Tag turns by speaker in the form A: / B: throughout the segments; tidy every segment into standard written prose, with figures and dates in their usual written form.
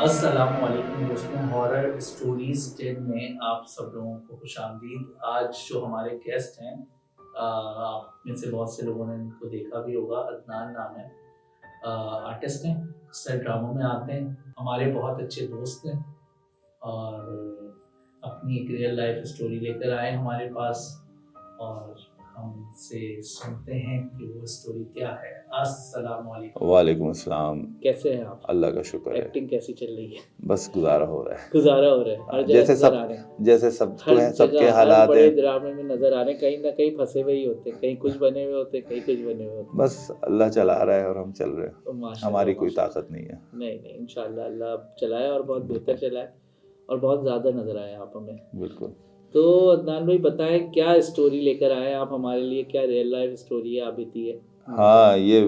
A: السلام علیکم دوستوں، ہارر اسٹوریز 10 میں آپ سب لوگوں کو خوش آمدید۔ آج جو ہمارے گیسٹ ہیں، آپ میں سے بہت سے لوگوں نے ان کو دیکھا بھی ہوگا، عدنان نام ہے، آرٹسٹ ہیں، اکثر ڈراموں میں آتے ہیں، ہمارے بہت اچھے دوست ہیں اور اپنی ایک ریئل لائف اسٹوری لے کر آئے ہمارے پاس، اور ہم سے سنتے ہیں کہ وہ اسٹوری کیا ہے۔ السلام علیکم۔
B: وعلیکم السلام۔
A: کیسے ہیں آپ؟
B: اللہ کا شکر ہے۔
A: ایکٹنگ کیسی چل رہی ہے؟
B: بس گزارا ہو رہا ہے،
A: گزارا ہو رہا ہے، ہر جگہ نظر آ رہے ہیں،
B: جیسے سب کو ہیں، سب کے
A: ہر
B: حالات
A: بڑے
B: ہیں،
A: ڈرامے میں نظر آ رہے ہیں، کہیں نہ کہیں پھنسے ہوئے ہی ہوتے ہیں، کہیں کچھ بنے ہوئے ہوتے ہیں، کہیں کچھ بنے ہوئے ہوتے ہیں۔
B: بس اللہ چلا رہا ہے اور ہم چل رہے ہیں،
A: ماشاء
B: ہماری
A: اللہ،
B: کوئی
A: ماشاء اللہ۔
B: طاقت نہیں ہے۔
A: نہیں انشاءاللہ اللہ چلائے اور بہت بہتر چلائے اور بہت زیادہ نظر آئے آپ ہمیں۔
B: بالکل۔
A: تو عدنان بھائی بتائیں، کیا اسٹوری لے کر آئے آپ ہمارے لیے؟ کیا ریئل لائف اسٹوری ہے، آپ بیتی ہے؟
B: ہاں، یہ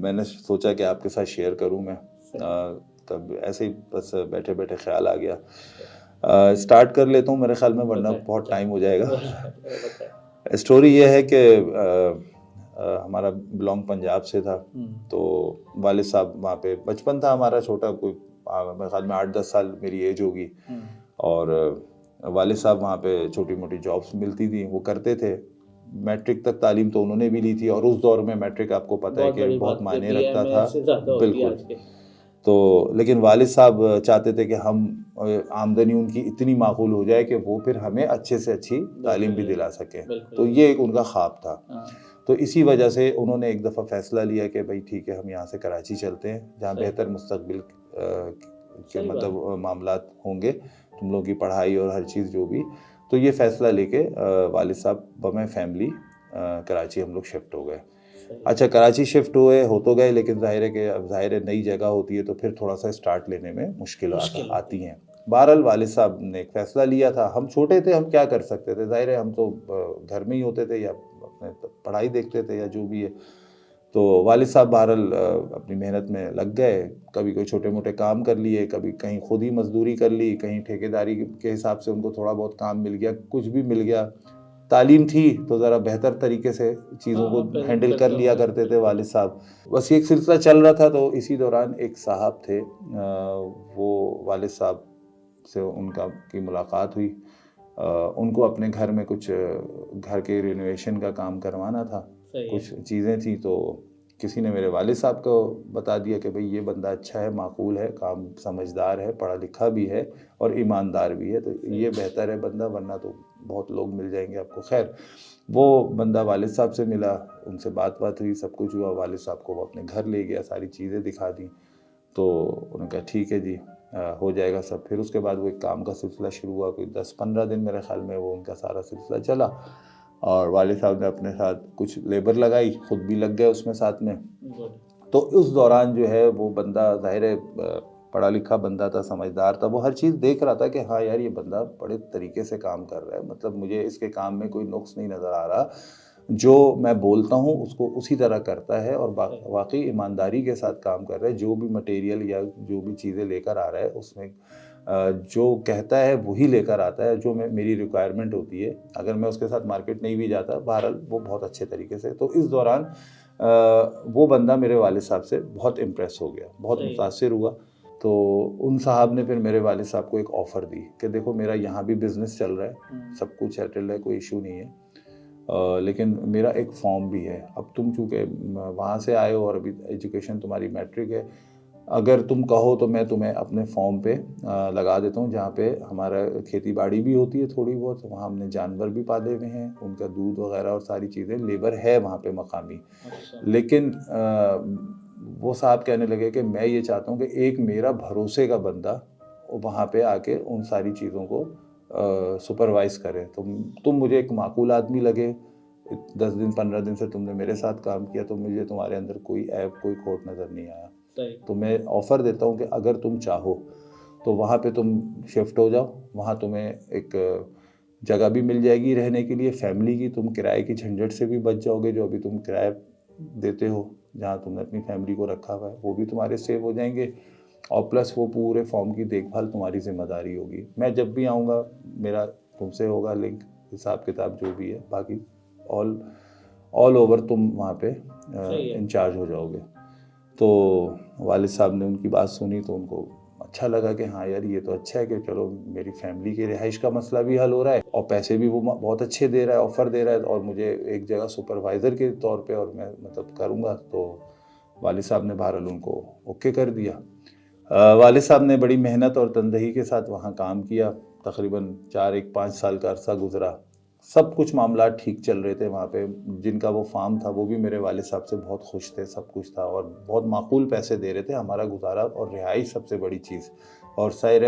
B: میں نے سوچا کہ آپ کے ساتھ شیئر کروں میں، تب ایسے ہی بس بیٹھے بیٹھے خیال آ گیا۔ اسٹارٹ کر لیتا ہوں میرے خیال میں، ورنہ بہت ٹائم ہو جائے گا۔ اسٹوری یہ ہے کہ ہمارا بلانگ پنجاب سے تھا، تو والد صاحب وہاں پہ، بچپن تھا ہمارا چھوٹا، کوئی میرے خیال میں 8-10 سال میری ایج ہوگی، اور والد صاحب وہاں پہ چھوٹی موٹی جابس ملتی تھیں وہ کرتے تھے۔ میٹرک تک تعلیم تو انہوں نے بھی لی تھی، اور اس دور میں میٹرک آپ کو پتہ ہے کہ بہت معنی رکھتا تھا، بالکل۔ تو لیکن والد صاحب چاہتے تھے کہ ہم آمدنی ان کی اتنی معقول ہو جائے کہ وہ پھر ہمیں اچھے سے اچھی تعلیم بھی دلا سکیں، تو یہ ایک ان کا خواب تھا۔ تو اسی وجہ سے انہوں نے ایک دفعہ فیصلہ لیا کہ بھائی ٹھیک ہے، ہم یہاں سے کراچی چلتے ہیں، جہاں بہتر مستقبل کے مطلب معاملات ہوں گے، تم لوگوں کی پڑھائی اور ہر چیز جو بھی۔ تو یہ فیصلہ لے کے والد صاحب بمیں فیملی کراچی ہم لوگ شفٹ ہو گئے۔ اچھا، کراچی شفٹ ہو تو گئے، لیکن ظاہر ہے کہ اب ظاہر ہے نئی جگہ ہوتی ہے تو پھر تھوڑا سا اسٹارٹ لینے میں مشکلات آتی ہیں۔ بہرحال والد صاحب نے ایک فیصلہ لیا تھا، ہم چھوٹے تھے، ہم کیا کر سکتے تھے، ظاہر ہے ہم تو گھر میں ہی ہوتے تھے یا اپنے پڑھائی دیکھتے تھے یا جو بھی ہے۔ تو والد صاحب بہرحال اپنی محنت میں لگ گئے، کبھی کوئی چھوٹے موٹے کام کر لیے، کبھی کہیں خود ہی مزدوری کر لی، کہیں ٹھیکیداری کے حساب سے ان کو تھوڑا بہت کام مل گیا، کچھ بھی مل گیا۔ تعلیم تھی تو ذرا بہتر طریقے سے چیزوں کو ہینڈل کر لیا کرتے تھے والد صاحب۔ بس یہ ایک سلسلہ چل رہا تھا، تو اسی دوران ایک صاحب تھے، وہ والد صاحب سے ان کی ملاقات ہوئی، ان کو اپنے گھر میں کچھ گھر کے رینوویشن کا کام کروانا تھا، کچھ چیزیں تھیں، تو کسی نے میرے والد صاحب کو بتا دیا کہ بھئی یہ بندہ اچھا ہے، معقول ہے، کام سمجھدار ہے، پڑھا لکھا بھی ہے اور ایماندار بھی ہے، تو یہ بہتر ہے بندہ، ورنہ تو بہت لوگ مل جائیں گے آپ کو۔ خیر، وہ بندہ والد صاحب سے ملا، ان سے بات ہوئی، سب کچھ ہوا، والد صاحب کو وہ اپنے گھر لے گیا، ساری چیزیں دکھا دیں، تو انہوں نے کہا ٹھیک ہے جی، ہو جائے گا سب۔ پھر اس کے بعد وہ ایک کام کا سلسلہ شروع ہوا، کوئی 10-15 دن میرے خیال میں وہ ان کا سارا سلسلہ چلا، اور والد صاحب نے اپنے ساتھ کچھ لیبر لگائی، خود بھی لگ گئے اس میں ساتھ میں۔ تو اس دوران جو ہے وہ بندہ ظاہر ہے پڑھا لکھا بندہ تھا، سمجھدار تھا، وہ ہر چیز دیکھ رہا تھا کہ ہاں یار یہ بندہ بڑے طریقے سے کام کر رہا ہے، مطلب مجھے اس کے کام میں کوئی نقص نہیں نظر آ رہا، جو میں بولتا ہوں اس کو اسی طرح کرتا ہے، اور واقعی ایمانداری کے ساتھ کام کر رہا ہے، جو بھی مٹیریل یا جو بھی چیزیں لے کر آ رہا ہے اس میں جو کہتا ہے وہی لے کر آتا ہے، جو میری ریکوائرمنٹ ہوتی ہے، اگر میں اس کے ساتھ مارکیٹ نہیں بھی جاتا، بہرحال وہ بہت اچھے طریقے سے۔ تو اس دوران وہ بندہ میرے والد صاحب سے بہت امپریس ہو گیا، بہت متاثر ہوا، تو ان صاحب نے پھر میرے والد صاحب کو ایک آفر دی کہ دیکھو میرا یہاں بھی بزنس چل رہا ہے، سب کچھ سیٹلڈ ہے، کوئی ایشو نہیں ہے، لیکن میرا ایک فارم بھی ہے، اب تم چونکہ وہاں سے آئے ہو اور ابھی ایجوکیشن تمہاری میٹرک ہے، اگر تم کہو تو میں تمہیں اپنے فارم پہ لگا دیتا ہوں، جہاں پہ ہمارا کھیتی باڑی بھی ہوتی ہے تھوڑی بہت، وہاں ہم نے جانور بھی پالے ہوئے ہیں، ان کا دودھ وغیرہ اور ساری چیزیں، لیبر ہے وہاں پہ مقامی، لیکن وہ صاحب کہنے لگے کہ میں یہ چاہتا ہوں کہ ایک میرا بھروسے کا بندہ وہاں پہ آ کے ان ساری چیزوں کو سپروائز کرے، تم مجھے ایک معقول آدمی لگے، 10 دن 15 دن سے تم نے میرے ساتھ کام کیا، تو مجھے تمہارے اندر کوئی عیب کوئی کھوٹ نظر نہیں آیا، تو میں آفر دیتا ہوں کہ اگر تم چاہو تو وہاں پہ تم شفٹ ہو جاؤ، وہاں تمہیں ایک جگہ بھی مل جائے گی رہنے کے لیے فیملی کی، تم کرائے کی جھنجھٹ سے بھی بچ جاؤ گے، جو ابھی تم کرایہ دیتے ہو جہاں تم نے اپنی فیملی کو رکھا ہوا ہے وہ بھی تمہارے سیو ہو جائیں گے، اور پلس وہ پورے فارم کی دیکھ بھال تمہاری ذمہ داری ہوگی، میں جب بھی آؤں گا میرا تم سے ہوگا لنک، حساب کتاب جو بھی ہے، باقی آل اوور تم وہاں پہ انچارج ہو جاؤ گے۔ تو والد صاحب نے ان کی بات سنی تو ان کو اچھا لگا کہ ہاں یار یہ تو اچھا ہے کہ چلو میری فیملی کی رہائش کا مسئلہ بھی حل ہو رہا ہے اور پیسے بھی وہ بہت اچھے دے رہا ہے, آفر دے رہا ہے, اور مجھے ایک جگہ سپروائزر کے طور پہ اور میں مطلب کروں گا. تو والد صاحب نے بہرحال ان کو اوکے کر دیا. والد صاحب نے بڑی محنت اور تندہی کے ساتھ وہاں کام کیا. تقریباً 5 سال کا عرصہ گزرا. سب کچھ معاملات ٹھیک چل رہے تھے وہاں پہ. جن کا وہ فارم تھا وہ بھی میرے والد صاحب سے بہت خوش تھے, سب کچھ تھا اور بہت معقول پیسے دے رہے تھے. ہمارا گزارا اور رہائش سب سے بڑی چیز, اور سائر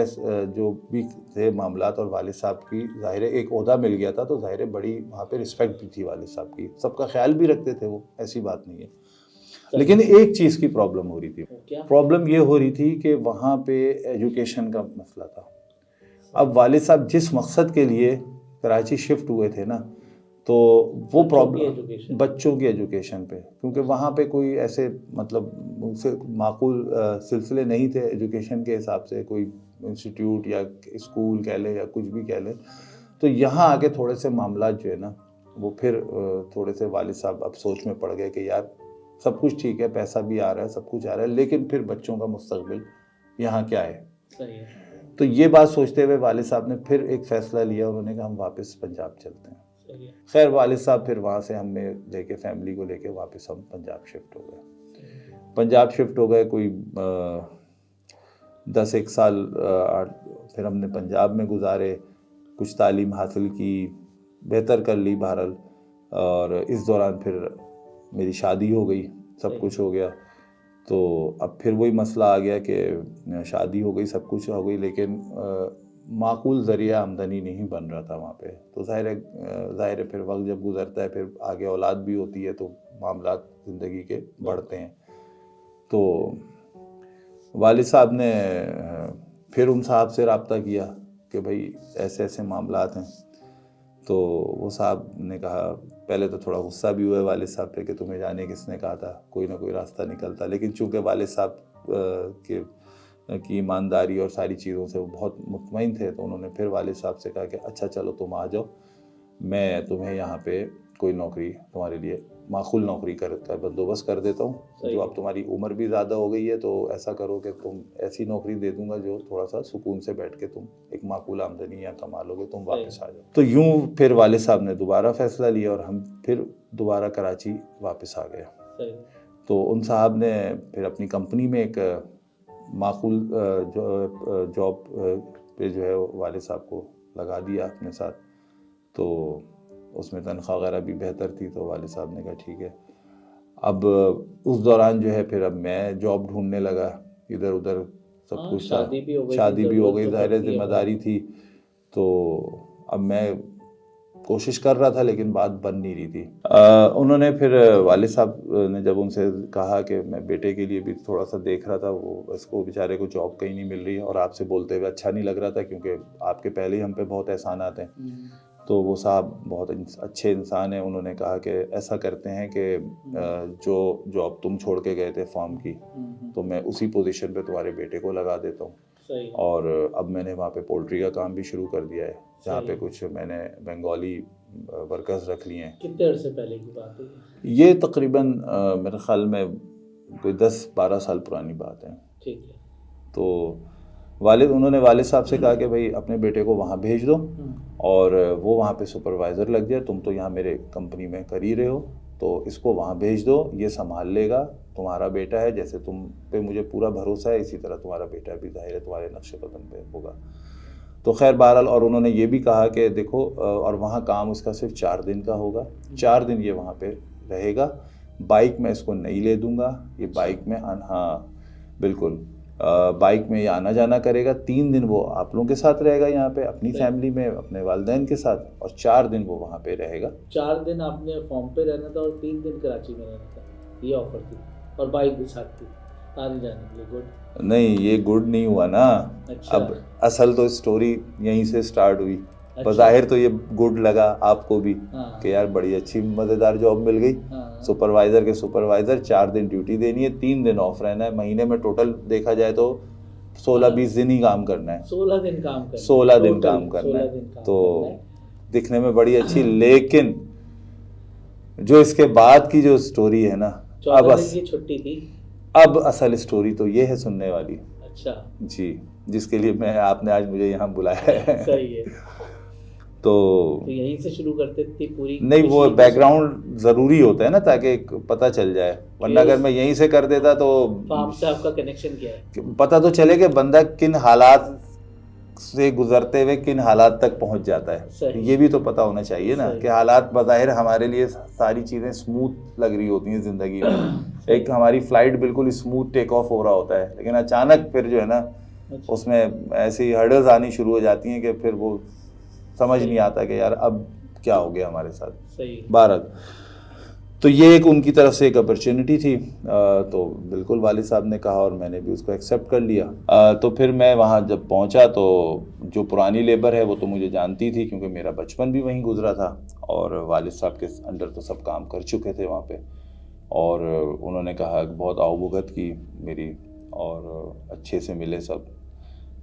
B: جو بھی تھے معاملات, اور والد صاحب کی ظاہر ایک عہدہ مل گیا تھا تو ظاہر بڑی وہاں پہ رسپیکٹ بھی تھی والد صاحب کی, سب کا خیال بھی رکھتے تھے وہ, ایسی بات نہیں ہے. لیکن ایک چیز کی پرابلم ہو رہی تھی. پرابلم یہ ہو رہی تھی کہ وہاں پہ ایجوکیشن کا مسئلہ تھا. اب والد صاحب جس مقصد کے لیے کراچی شفٹ ہوئے تھے نا, تو وہ پرابلم بچوں کی ایجوکیشن پہ, کیونکہ وہاں پہ کوئی ایسے مطلب ان سے معقول سلسلے نہیں تھے ایجوکیشن کے حساب سے, کوئی انسٹیٹیوٹ یا اسکول کہہ لیں یا کچھ بھی کہہ لیں. تو یہاں آ کے تھوڑے سے معاملات جو ہے نا وہ پھر تھوڑے سے والد صاحب اب سوچ میں پڑ گئے کہ یار سب کچھ ٹھیک ہے, پیسہ بھی آ رہا ہے, سب کچھ آ رہا ہے, لیکن پھر بچوں کا مستقبل یہاں کیا ہے.
A: صحیح ہے.
B: تو یہ بات سوچتے ہوئے والد صاحب نے پھر ایک فیصلہ لیا, انہوں نے کہا ہم واپس پنجاب چلتے ہیں. خیر والد صاحب پھر وہاں سے ہمیں لے کے فیملی کو لے کے واپس ہم پنجاب شفٹ ہو گئے. پنجاب شفٹ ہو گئے, کوئی 10-1 سال پھر ہم نے پنجاب میں گزارے. کچھ تعلیم حاصل کی, بہتر کر لی بہرحال, اور اس دوران پھر میری شادی ہو گئی, سب کچھ ہو گیا. تو اب پھر وہی مسئلہ آ گیا کہ شادی ہو گئی, سب کچھ ہو گئی, لیکن معقول ذریعہ آمدنی نہیں بن رہا تھا وہاں پہ. تو ظاہر ہے پھر وقت جب گزرتا ہے پھر آگے اولاد بھی ہوتی ہے تو معاملات زندگی کے بڑھتے ہیں. تو والد صاحب نے پھر ان صاحب سے رابطہ کیا کہ بھائی ایسے ایسے معاملات ہیں. تو وہ صاحب نے کہا, پہلے تو تھوڑا غصہ بھی ہوا ہے والد صاحب پہ کہ تمہیں جانے کس نے کہا تھا, کوئی نہ کوئی راستہ نکلتا. لیکن چونکہ والد صاحب کی ایمانداری اور ساری چیزوں سے وہ بہت مطمئن تھے, تو انہوں نے پھر والد صاحب سے کہا کہ اچھا چلو تم آ جاؤ, میں تمہیں یہاں پہ کوئی نوکری تمہارے لیے معقول نوکری کا بندوبست کر دیتا ہوں. جو اب تمہاری عمر بھی زیادہ ہو گئی ہے تو ایسا کرو کہ تم ایسی نوکری دے دوں گا جو تھوڑا سا سکون سے بیٹھ کے تم ایک معقول آمدنی یا کما لو گے, تم واپس آ جاؤ. تو یوں پھر والد صاحب نے دوبارہ فیصلہ لیا اور ہم پھر دوبارہ کراچی واپس آ گئے. تو ان صاحب نے پھر اپنی کمپنی میں ایک معقول جاب پہ جو ہے والد صاحب کو لگا دیا اپنے ساتھ. تو اس میں تنخواہ وغیرہ بھی بہتر تھی, تو والد صاحب نے کہا ٹھیک ہے. اب اس دوران جو ہے پھر اب میں جاب ڈھونڈنے لگا ادھر ادھر, سب کچھ تھا, شادی بھی ہو گئی, ظاہر ذمہ داری تھی. تو اب میں کوشش کر رہا تھا لیکن بات بن نہیں رہی تھی. انہوں نے پھر والد صاحب نے جب ان سے کہا کہ میں بیٹے کے لیے بھی تھوڑا سا دیکھ رہا تھا, وہ اس کو بیچارے کو جاب کہیں نہیں مل رہی اور آپ سے بولتے ہوئے اچھا نہیں لگ رہا تھا کیونکہ آپ کے پہلے ہی ہم پہ بہت احسانات ہیں. تو وہ صاحب بہت اچھے انسان ہیں, انہوں نے کہا کہ ایسا کرتے ہیں کہ جو جاب تم چھوڑ کے گئے تھے فارم کی, تو میں اسی پوزیشن پہ تمہارے بیٹے کو لگا دیتا ہوں. اور اب میں نے وہاں پہ پولٹری کا کام بھی شروع کر دیا ہے, جہاں پہ کچھ میں نے بنگالی ورکرز رکھ لیے ہیں.
A: کتنے عرصے پہلے کی بات ہے
B: یہ؟ تقریباً میرے خیال میں کوئی 10-12 سال پرانی بات ہے.
A: ٹھیک ہے.
B: تو انہوں نے والد صاحب سے کہا کہ بھائی اپنے بیٹے کو وہاں بھیج دو اور وہ وہاں پہ سپروائزر لگ جائے, تم تو یہاں میرے کمپنی میں کر ہی رہے ہو, تو اس کو وہاں بھیج دو, یہ سنبھال لے گا, تمہارا بیٹا ہے, جیسے تم پہ مجھے پورا بھروسہ ہے اسی طرح تمہارا بیٹا بھی ظاہر ہے تمہارے نقش قدم پہ ہوگا. تو خیر بہرحال, اور انہوں نے یہ بھی کہا کہ دیکھو, اور وہاں کام اس کا صرف 4 دن کا ہوگا, 4 دن یہ وہاں پہ رہے گا. بائک میں اس کو نہیں لے دوں گا, یہ بائک میں ہاں بالکل بائک میں یہ آنا جانا کرے گا. 3 دن وہ آپ لوگوں کے ساتھ رہے گا یہاں پہ اپنی فیملی میں, اپنے والدین کے ساتھ, اور 4 دن وہ وہاں پہ رہے گا.
A: 4 دن آپ نے فارم پہ رہنا تھا اور 3 دن کراچی میں رہنا تھا, یہ آفر تھی, اور بائک بھی ساتھ تھی آنے جانے کے لیے. گڈ
B: نہیں, یہ گڈ نہیں ہوا نا. اب اصل تو اسٹوری یہیں سے سٹارٹ ہوئی. بظاہر تو یہ گڈ لگا آپ کو بھی کہ یار بڑی اچھی مزیدار جاب مل گئی, سپروائزر کے سپروائزر, 4 دن ڈیوٹی دینی ہے, 3 دن آف رہنا ہے, مہینے میں ٹوٹل دیکھا جائے تو 16-20 دن ہی کام کرنا ہے.
A: 16 دن کام کرنا,
B: 16 دن کام کرنا ہے. تو دکھنے میں بڑی اچھی, لیکن جو اس کے بعد کی جو اسٹوری ہے نا, اب
A: چھٹی تھی,
B: اب اصل اسٹوری تو یہ ہے سننے والی.
A: اچھا
B: جی, جس کے لیے آپ نے آج مجھے یہاں بلایا ہے.
A: صحیح ہے.
B: تو
A: یہیں سے شروع کرتے تھے پوری.
B: نہیں, وہ بیک گراؤنڈ ضروری ہوتا ہے نا تاکہ ایک پتہ چل جائے, ورنہ اگر میں یہیں سے کر دیتا تو
A: آپ سے آپ کا کنیکشن کیا ہے,
B: پتہ تو چلے کہ بندہ کن حالات سے گزرتے ہوئے کن حالات تک پہنچ جاتا ہے. یہ بھی تو پتہ ہونا چاہیے نا کہ حالات بظاہر ہمارے لیے ساری چیزیں اسموتھ لگ رہی ہوتی ہیں زندگی میں, ایک ہماری فلائٹ بالکل اسموتھ ٹیک آف ہو رہا ہوتا ہے, لیکن اچانک پھر جو ہے نا اس میں ایسی ہرڈلز آنی شروع ہو جاتی ہیں کہ پھر وہ سمجھ نہیں آتا کہ یار اب کیا ہو گیا ہمارے ساتھ. بہرحال تو یہ ایک ان کی طرف سے ایک اپرچونٹی تھی, تو بالکل والد صاحب نے کہا اور میں نے بھی اس کو ایکسیپٹ کر لیا. تو پھر میں وہاں جب پہنچا تو جو پرانی لیبر ہے وہ تو مجھے جانتی تھی کیونکہ میرا بچپن بھی وہیں گزرا تھا اور والد صاحب کے انڈر تو سب کام کر چکے تھے وہاں پہ, اور انہوں نے کہا بہت آؤ کی میری اور اچھے سے ملے سب,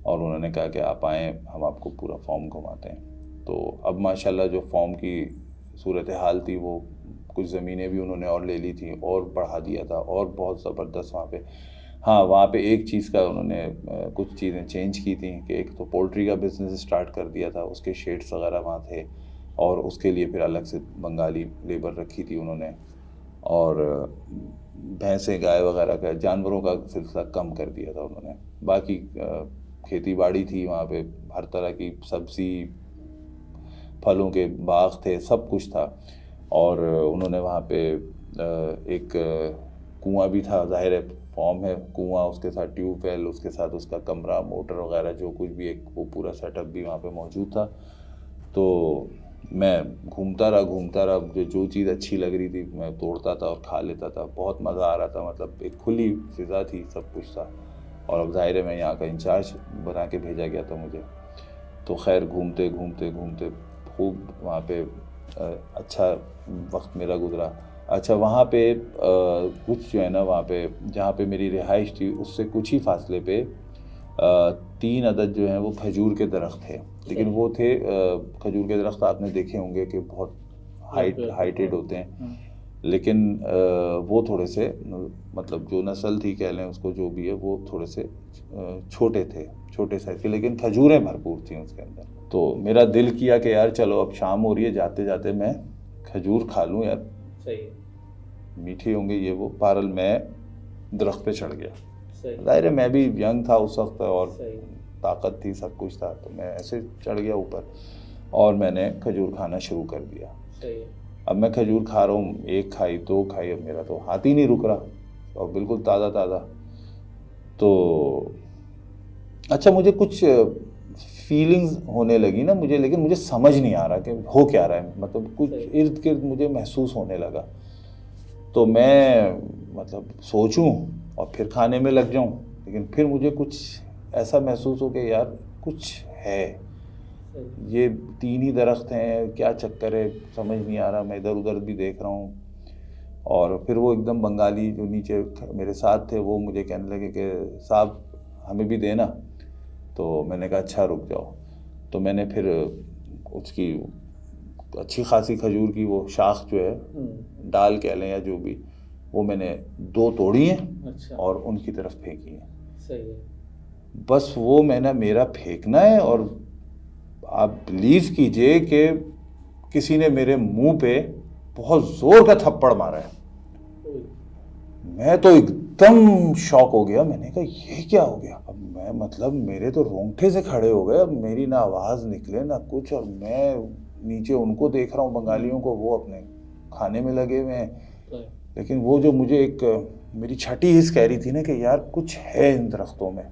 B: اور انہوں نے کہا کہ آپ آئیں ہم آپ کو پورا فارم گھماتے ہیں. تو اب ماشاءاللہ جو فارم کی صورتحال تھی وہ کچھ زمینیں بھی انہوں نے اور لے لی تھیں اور بڑھا دیا تھا اور بہت زبردست وہاں پہ. ہاں وہاں پہ ایک چیز کا انہوں نے کچھ چیزیں چینج کی تھیں کہ ایک تو پولٹری کا بزنس اسٹارٹ کر دیا تھا, اس کے شیڈس وغیرہ وہاں تھے اور اس کے لیے پھر الگ سے بنگالی لیبر رکھی تھی انہوں نے, اور بھینسیں گائے وغیرہ کا جانوروں کا سلسلہ کم کر دیا تھا انہوں نے. باقی کھیتی باڑی تھی وہاں پہ, ہر طرح کی سبزی پھلوں کے باغ تھے, سب کچھ تھا. اور انہوں نے وہاں پہ ایک کنواں بھی تھا, ظاہر ہے فارم ہے کنواں, اس کے ساتھ ٹیوب ویل, اس کے ساتھ اس کا کمرہ موٹر وغیرہ جو کچھ بھی ایک وہ پورا سیٹ اپ بھی وہاں پہ موجود تھا. تو میں گھومتا رہا, جو چیز اچھی لگ رہی تھی میں توڑتا تھا اور کھا لیتا تھا, بہت مزہ آ رہا تھا. مطلب ایک کھلی فضا تھی, سب کچھ تھا, اور اب ظاہر ہے میں یہاں کا انچارج بنا کے بھیجا گیا تھا مجھے. تو خیر گھومتے خوب وہاں پہ اچھا وقت میرا گزرا. اچھا وہاں پہ کچھ جو ہے نا وہاں پہ جہاں پہ میری رہائش تھی اس سے کچھ ہی فاصلے پہ 3 عدد جو ہیں وہ کھجور کے درخت تھے, لیکن وہ تھے کھجور کے درخت آپ نے دیکھے ہوں گے کہ بہت ہائٹیڈ ہوتے ہیں, لیکن وہ تھوڑے سے مطلب جو نسل تھی کہہ لیں اس کو جو بھی ہے وہ تھوڑے سے چھوٹے سائز کے, لیکن کھجوریں بھرپور تھیں اس کے اندر. تو میرا دل کیا کہ یار چلو اب شام ہو رہی ہے, جاتے جاتے میں کھجور کھا لوں یار,
A: صحیح
B: میٹھے ہوں گے یہ وہ. بہرحال میں درخت پہ چڑھ گیا. ظاہر ہے میں بھی ینگ تھا اس وقت اور طاقت تھی, سب کچھ تھا, تو میں ایسے چڑھ گیا اوپر اور میں نے کھجور کھانا شروع کر دیا. اب میں کھجور کھا رہا ہوں, 1 کھائی 2 کھائی, اب میرا تو ہاتھ ہی نہیں رک رہا اور بالکل تازہ. تو اچھا مجھے کچھ فیلنگز ہونے لگی نا مجھے, لیکن مجھے سمجھ نہیں آ رہا کہ ہو کیا رہا ہے, مطلب کچھ ارد گرد مجھے محسوس ہونے لگا. تو میں مطلب سوچوں اور پھر کھانے میں لگ جاؤں, لیکن پھر مجھے کچھ ایسا محسوس ہو کہ یار کچھ ہے, یہ 3 ہی درخت ہیں, کیا چکر ہے سمجھ نہیں آ رہا. میں ادھر ادھر بھی دیکھ رہا ہوں, اور پھر وہ ایک دم بنگالی جو نیچے میرے ساتھ تھے وہ مجھے کہنے لگے کہ صاحب ہمیں بھی دینا. تو میں نے کہا اچھا رک جاؤ. تو میں نے پھر اس کی اچھی خاصی کھجور کی وہ شاخ جو ہے ڈال کہہ لیں یا جو بھی, وہ میں نے 2 توڑی ہیں اور ان کی طرف پھینکی ہیں. بس وہ میں نے میرا پھینکنا ہے اور آپ بلیو کیجئے کہ کسی نے میرے منہ پہ بہت زور کا تھپڑ مارا ہے. میں تو ایک دم شاک ہو گیا. میں نے کہا یہ کیا ہو گیا؟ اب میں مطلب میرے تو رونگٹے سے کھڑے ہو گئے, اب میری نہ آواز نکلے نہ کچھ, اور میں نیچے ان کو دیکھ رہا ہوں بنگالیوں کو, وہ اپنے کھانے میں لگے ہوئے ہیں. لیکن وہ جو مجھے ایک میری چھٹی حص کہہ رہی تھی نا کہ یار کچھ ہے ان درختوں میں,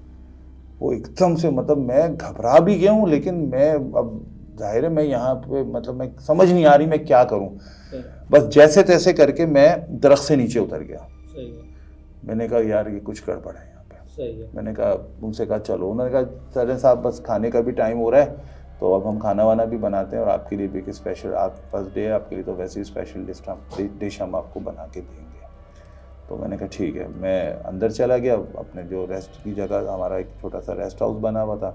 B: وہ ایک دم سے مطلب میں گھبرا بھی گیا ہوں, لیکن میں اب ظاہر ہے میں یہاں پہ مطلب میں سمجھ نہیں آ رہی میں کیا کروں. بس جیسے تیسے کر کے میں درخت سے نیچے اتر گیا. میں نے کہا یار یہ کچھ گڑبڑ ہے یہاں پہ. میں نے کہا ان سے کہا چلو, انہوں نے کہا سر صاحب بس کھانے کا بھی ٹائم ہو رہا ہے تو اب ہم کھانا وانا بھی بناتے ہیں, اور آپ کے لیے بھی ایک اسپیشل, آپ فرسٹ ڈے ہے آپ کے لیے تو ویسے ہی اسپیشل ڈش ہم آپ کو بنا کے دیں گے. تو میں نے کہا ٹھیک ہے. میں اندر چلا گیا اپنے جو ریسٹ کی جگہ, ہمارا ایک چھوٹا سا ریسٹ ہاؤس بنا ہوا تھا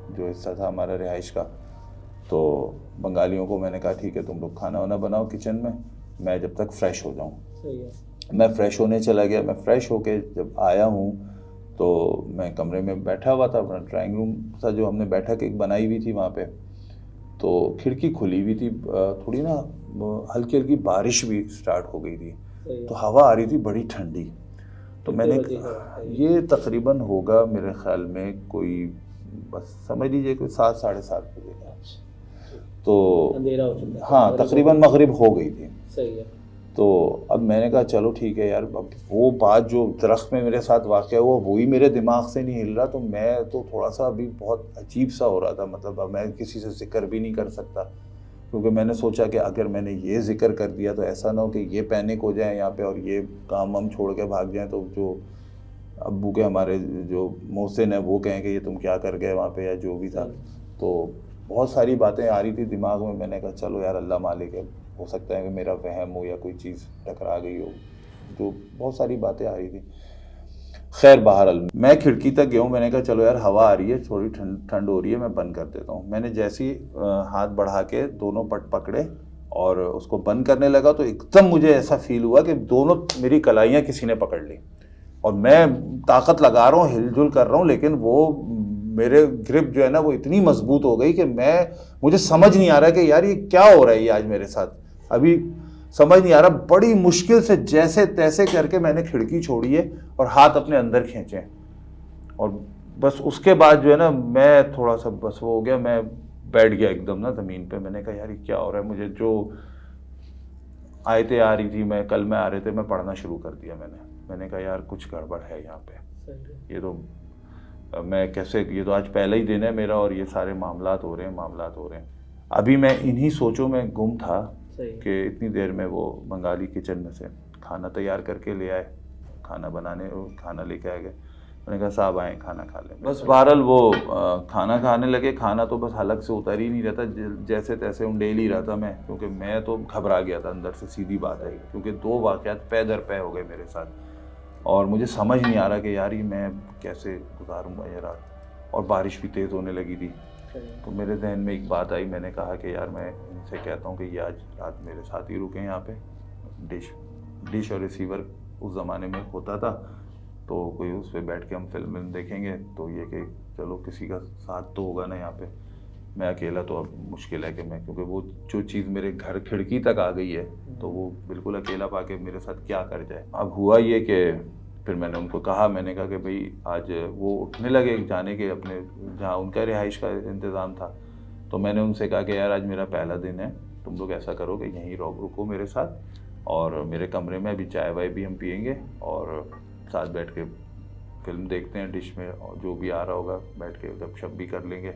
B: جو حصہ تھا ہمارا رہائش کا. تو بنگالیوں کو میں نے کہا ٹھیک ہے تم لوگ کھانا وانا بناؤ کچن میں جب تک فریش ہو جاؤں. میں فریش ہونے چلا گیا. میں فریش ہو کے جب آیا ہوں تو میں کمرے میں بیٹھا ہوا تھا، اپنا ڈرائنگ روم تھا جو ہم نے بیٹھک ایک بنائی ہوئی تھی وہاں پہ، تو کھڑکی کھلی ہوئی تھی، تھوڑی نا ہلکی ہلکی بارش بھی اسٹارٹ ہو گئی تھی، تو ہوا آ رہی تھی بڑی ٹھنڈی. تو میں نے یہ تقریباً ہوگا میرے خیال میں کوئی بس سمجھ لیجیے کوئی 7 ساڑھے 7 بجے کا، تو ہاں تقریباً مغرب ہو گئی تھی.
A: صحیح ہے.
B: تو اب میں نے کہا چلو ٹھیک ہے یار، اب وہ بات جو درخت میں میرے ساتھ واقع ہوا وہی میرے دماغ سے نہیں ہل رہا، تو میں تو تھوڑا سا ابھی بہت عجیب سا ہو رہا تھا، مطلب اب میں کسی سے ذکر بھی نہیں کر سکتا، کیونکہ میں نے سوچا کہ اگر میں نے یہ ذکر کر دیا تو ایسا نہ ہو کہ یہ پینک ہو جائیں یہاں پہ اور یہ کام ہم چھوڑ کے بھاگ جائیں، تو جو ابو کے ہمارے جو محسن ہیں وہ کہیں کہ یہ تم کیا کر گئے وہاں پہ یا جو بھی تھا. تو بہت ساری باتیں آ رہی تھی دماغ میں نے کہا چلو یار اللہ مالک ہے، ہو سکتا ہے کہ میرا وہم ہو یا کوئی چیز ٹکرا گئی ہو، جو بہت ساری باتیں آ رہی تھی. خیر بہرحال میں کھڑکی تک گیا ہوں، میں نے کہا چلو یار ہوا آ رہی ہے، تھوڑی ٹھنڈ ہو رہی ہے، میں بند کر دیتا ہوں. میں نے جیسی ہاتھ بڑھا کے دونوں پٹ پکڑے اور اس کو بند کرنے لگا تو ایک دم مجھے ایسا فیل ہوا کہ دونوں میری کلائیاں کسی نے پکڑ لی، اور میں طاقت لگا رہا ہوں، ہل جل کر رہا ہوں، لیکن وہ میرے گرپ جو ہے نا وہ اتنی مضبوط ہو گئی کہ مجھے سمجھ نہیں آ رہا کہ یار یہ کیا ہو رہا ہے یہ آج میرے ساتھ، ابھی سمجھ نہیں آ رہا. بڑی مشکل سے جیسے تیسے کر کے میں نے کھڑکی چھوڑی ہے اور ہاتھ اپنے اندر کھینچے، اور بس اس کے بعد جو ہے نا میں تھوڑا سا بس وہ ہو گیا، میں بیٹھ گیا ایک دم نا زمین پہ. میں نے کہا یار یہ کیا ہو رہا ہے، مجھے جو آیتیں آ رہی تھی میں کلمے آ رہے تھے میں پڑھنا شروع کر دیا. میں نے کہا یار کچھ گڑبڑ ہے یہاں پہ، یہ تو میں کیسے، یہ تو آج پہلا ہی دن ہے میرا اور یہ سارے معاملات ہو رہے ہیں. ابھی میں انہی سوچوں میں گم تھا کہ اتنی دیر میں وہ بنگالی کچن میں سے کھانا تیار کر کے لے آئے، کھانا لے کے آ گئے. میں نے کہا صاحب آئیں کھانا کھا لیں. بس بہرحال وہ کھانا کھانے لگے. کھانا تو بس حلق سے اتر ہی نہیں رہتا، جیسے تیسے انڈیل ہی رہا تھا میں، کیونکہ میں تو گھبرا گیا تھا اندر سے، سیدھی بات ہے، کیونکہ 2 واقعات پے در پے ہو گئے میرے ساتھ اور مجھے سمجھ نہیں آ رہا کہ یار یہ میں کیسے گزاروں گا یہ رات. اور بارش بھی تیز ہونے لگی تھی. تو میرے ذہن میں ایک بات آئی، میں نے کہا کہ یار میں ان سے کہتا ہوں کہ یہ آج رات میرے ساتھ ہی رکیں یہاں پہ. ڈش اور ریسیور اس زمانے میں ہوتا تھا، تو کوئی اس پہ بیٹھ کے ہم فلم دیکھیں گے، تو یہ کہ چلو کسی کا ساتھ تو ہوگا نا یہاں پہ. میں اکیلا تو اب مشکل ہے کہ میں، کیونکہ وہ جو چیز میرے گھر کھڑکی تک آ گئی ہے تو وہ بالکل اکیلا پا کے میرے ساتھ کیا کر جائے. اب ہوا یہ کہ پھر میں نے ان کو کہا، میں نے کہا کہ بھئی آج وہ اٹھنے لگے جانے کے اپنے جہاں ان کا رہائش کا انتظام تھا. تو میں نے ان سے کہا کہ یار آج میرا پہلا دن ہے، تم لوگ ایسا کرو کہ یہیں رکو میرے ساتھ، اور میرے کمرے میں ابھی چائے وائے بھی ہم پئیں گے اور ساتھ بیٹھ کے فلم دیکھتے ہیں ڈش میں، اور جو بھی آ رہا ہوگا بیٹھ کے گپ شپ بھی کر لیں گے،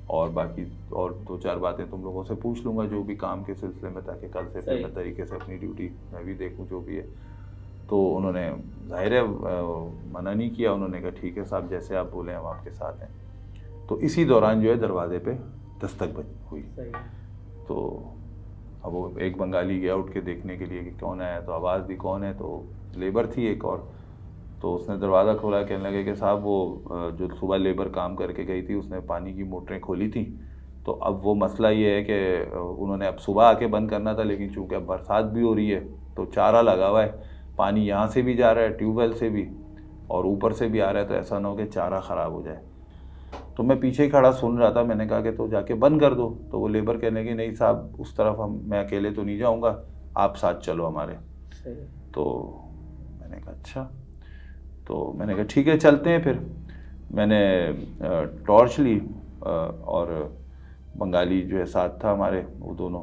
B: اور باقی اور 2-4 باتیں تم لوگوں سے پوچھ لوں گا جو بھی کام کے سلسلے میں، تاکہ کل سے بہتر طریقے سے اپنی ڈیوٹی میں بھی دیکھوں جو بھی ہے. تو انہوں نے ظاہر ہے منع نہیں کیا، انہوں نے کہا ٹھیک ہے صاحب جیسے آپ بولیں ہم آپ کے ساتھ ہیں. تو اسی دوران جو ہے دروازے پہ دستک ہوئی. تو اب وہ ایک بنگالی گیا اٹھ کے دیکھنے کے لیے کہ کون آیا، تو آواز دی کون ہے، تو لیبر تھی ایک اور. تو اس نے دروازہ کھولا، کہنے لگے کہ صاحب وہ جو صبح لیبر کام کر کے گئی تھی اس نے پانی کی موٹریں کھولی تھیں، تو اب وہ مسئلہ یہ ہے کہ انہوں نے اب صبح آ کے بند کرنا تھا، لیکن چونکہ اب برسات بھی ہو رہی ہے تو چارہ لگا ہوا ہے، پانی یہاں سے بھی جا رہا ہے ٹیوب ویل سے بھی اور اوپر سے بھی آ رہا ہے، تو ایسا نہ ہو کہ چارہ خراب ہو جائے. تو میں پیچھے ہی کھڑا سن رہا تھا. میں نے کہا کہ تو جا کے بند کر دو. تو وہ لیبر کہنے لگی نہیں صاحب اس طرف میں اکیلے تو نہیں جاؤں گا، آپ ساتھ چلو ہمارے. تو میں نے کہا اچھا. تو میں نے کہا ٹھیک ہے چلتے ہیں. پھر میں نے ٹارچ لی اور بنگالی جو ہے ساتھ تھا ہمارے، وہ دونوں.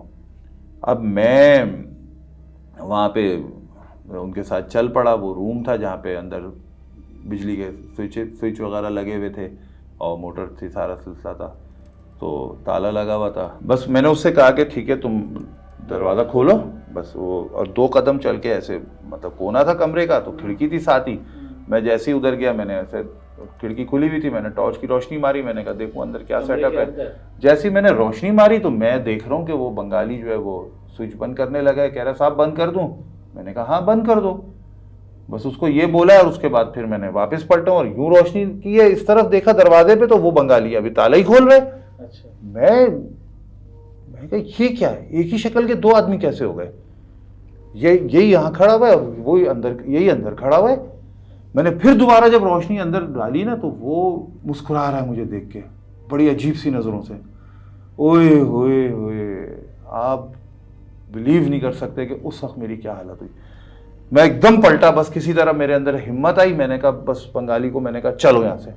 B: اب میں وہاں پہ ان کے ساتھ چل پڑا. وہ روم تھا جہاں پہ اندر بجلی کے سوئچ وغیرہ لگے ہوئے تھے اور موٹر تھی، سارا سلسلہ تھا، تو تالا لگا ہوا تھا. بس میں نے اس سے کہا کہ ٹھیک ہے تم دروازہ کھولو بس. وہ اور 2 قدم چل کے ایسے، مطلب کونا تھا کمرے کا تو کھڑکی تھی ساتھ ہی. میں جیسے ہی ادھر گیا، میں نے ایسے کھڑکی کھلی ہوئی تھی، میں نے ٹارچ کی روشنی ماری. میں نے کہا دیکھوں اندر کیا سیٹ اپ ہے. جیسے ہی میں نے روشنی ماری تو میں دیکھ رہا ہوں کہ وہ بنگالی جو ہے وہ سوئچ بند کرنے لگا ہے. کہہ رہا صاحب بند کر دوں؟ میں نے کہا ہاں بند کر دو. بس اس کو یہ بولا اور اس کے بعد پھر میں نے واپس پلٹا اور یوں روشنی کی ہے، اس طرف دیکھا دروازے پہ تو وہ بنگالی ابھی تالا ہی کھول رہے. میں کہا یہ کیا ہے، ایک ہی شکل کے 2 آدمی کیسے ہو گئے؟ یہی یہاں کھڑا ہوا ہے اور وہی اندر، یہی اندر کھڑا ہوا ہے. میں نے پھر دوبارہ جب روشنی اندر ڈالی نا تو وہ مسکرا رہا ہے مجھے دیکھ کے بڑی عجیب سی نظروں سے. اوئے ہوئے ہوئے, آپ بلیو نہیں کر سکتے کہ اس وقت میری کیا حالت ہوئی. میں ایک دم پلٹا, بس کسی طرح میرے اندر ہمت آئی, میں نے کہا بس بنگالی کو میں نے کہا چلو یہاں سے.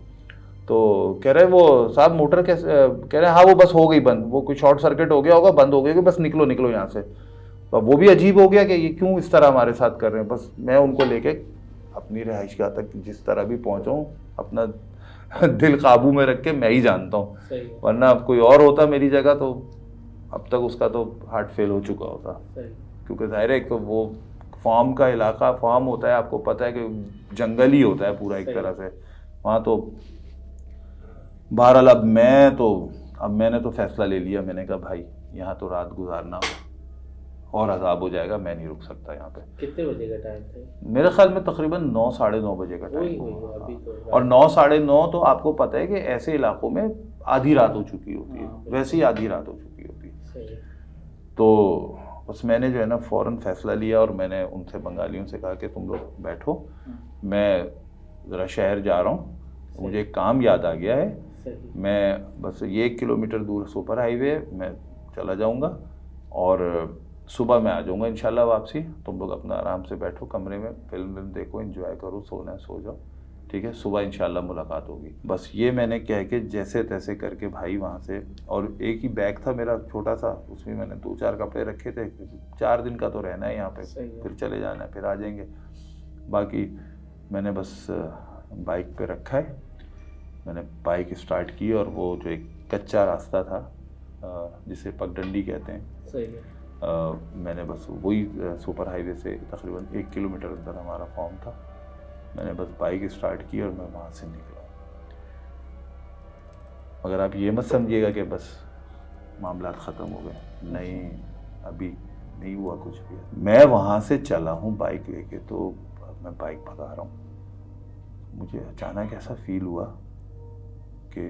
B: تو کہہ رہے وہ صاحب موٹر کیسے, کہہ رہے ہاں وہ بس ہو گئی بند, وہ کوئی شارٹ سرکٹ ہو گیا ہوگا, بند ہو گیا کہ بس نکلو نکلو یہاں سے. وہ بھی عجیب ہو گیا کہ یہ کیوں اس طرح ہمارے ساتھ کر رہے ہیں. بس میں ان کو لے کے اپنی رہائش گاہ تک جس طرح بھی پہنچا ہوں, اپنا دل قابو میں رکھ کے میں ہی جانتا ہوں, ورنہ اب کوئی اور ہوتا میری جگہ تو اب تک اس کا تو ہارٹ فیل ہو چکا ہوتا. کیونکہ ظاہر ہے کہ وہ فارم کا علاقہ, فارم ہوتا ہے, آپ کو پتہ ہے کہ جنگل ہی ہوتا ہے پورا ایک طرح سے وہاں. تو بہرحال اب میں نے تو فیصلہ لے لیا, میں نے کہا بھائی یہاں تو رات گزارنا اور عذاب ہو جائے گا, میں نہیں رک سکتا یہاں پہ.
A: کتنے بجے کا ٹائم تھا؟
B: میرے خیال میں تقریباً 9 ساڑھے 9 بجے کا ٹائم ہوا, اور 9 ساڑھے 9 تو آپ کو پتہ ہے کہ ایسے علاقوں میں آدھی رات ہو چکی ہوتی ہے, ویسے ہی آدھی رات ہو چکی ہوتی ہے. تو بس میں نے جو ہے نا فوراً فیصلہ لیا, اور میں نے ان سے بنگالیوں سے کہا کہ تم لوگ بیٹھو, میں ذرا شہر جا رہا ہوں, مجھے ایک کام یاد آ گیا ہے, میں بس 1 کلومیٹر دور سپر ہائی وے میں چلا جاؤں گا, اور صبح میں آ جاؤں گا انشاءاللہ واپسی. تم لوگ اپنا آرام سے بیٹھو کمرے میں, فلم دیکھو, انجوائے کرو, سونا ہے سو جاؤ, ٹھیک ہے, صبح انشاءاللہ ملاقات ہوگی. بس یہ میں نے کہہ کے جیسے تیسے کر کے بھائی وہاں سے, اور ایک ہی بیگ تھا میرا چھوٹا سا, اس میں نے 2-4 کپڑے رکھے تھے, 4 دن کا تو رہنا ہے یہاں پہ, پھر چلے جانا ہے, پھر آ جائیں گے. باقی میں نے بس بائک پہ رکھا ہے, میں نے بائک اسٹارٹ کی, اور وہ جو ایک کچا راستہ تھا جسے پگڈنڈی کہتے ہیں, میں نے بس وہی سپر ہائی وے سے تقریباً 1 کلومیٹر اندر ہمارا فارم تھا, میں نے بس بائک اسٹارٹ کی اور میں وہاں سے نکلا. مگر آپ یہ مت سمجھیے گا کہ بس معاملات ختم ہو گئے, نہیں, ابھی نہیں ہوا کچھ بھی. میں وہاں سے چلا ہوں بائک لے کے, تو میں بائک بھگا رہا ہوں, مجھے اچانک ایسا فیل ہوا کہ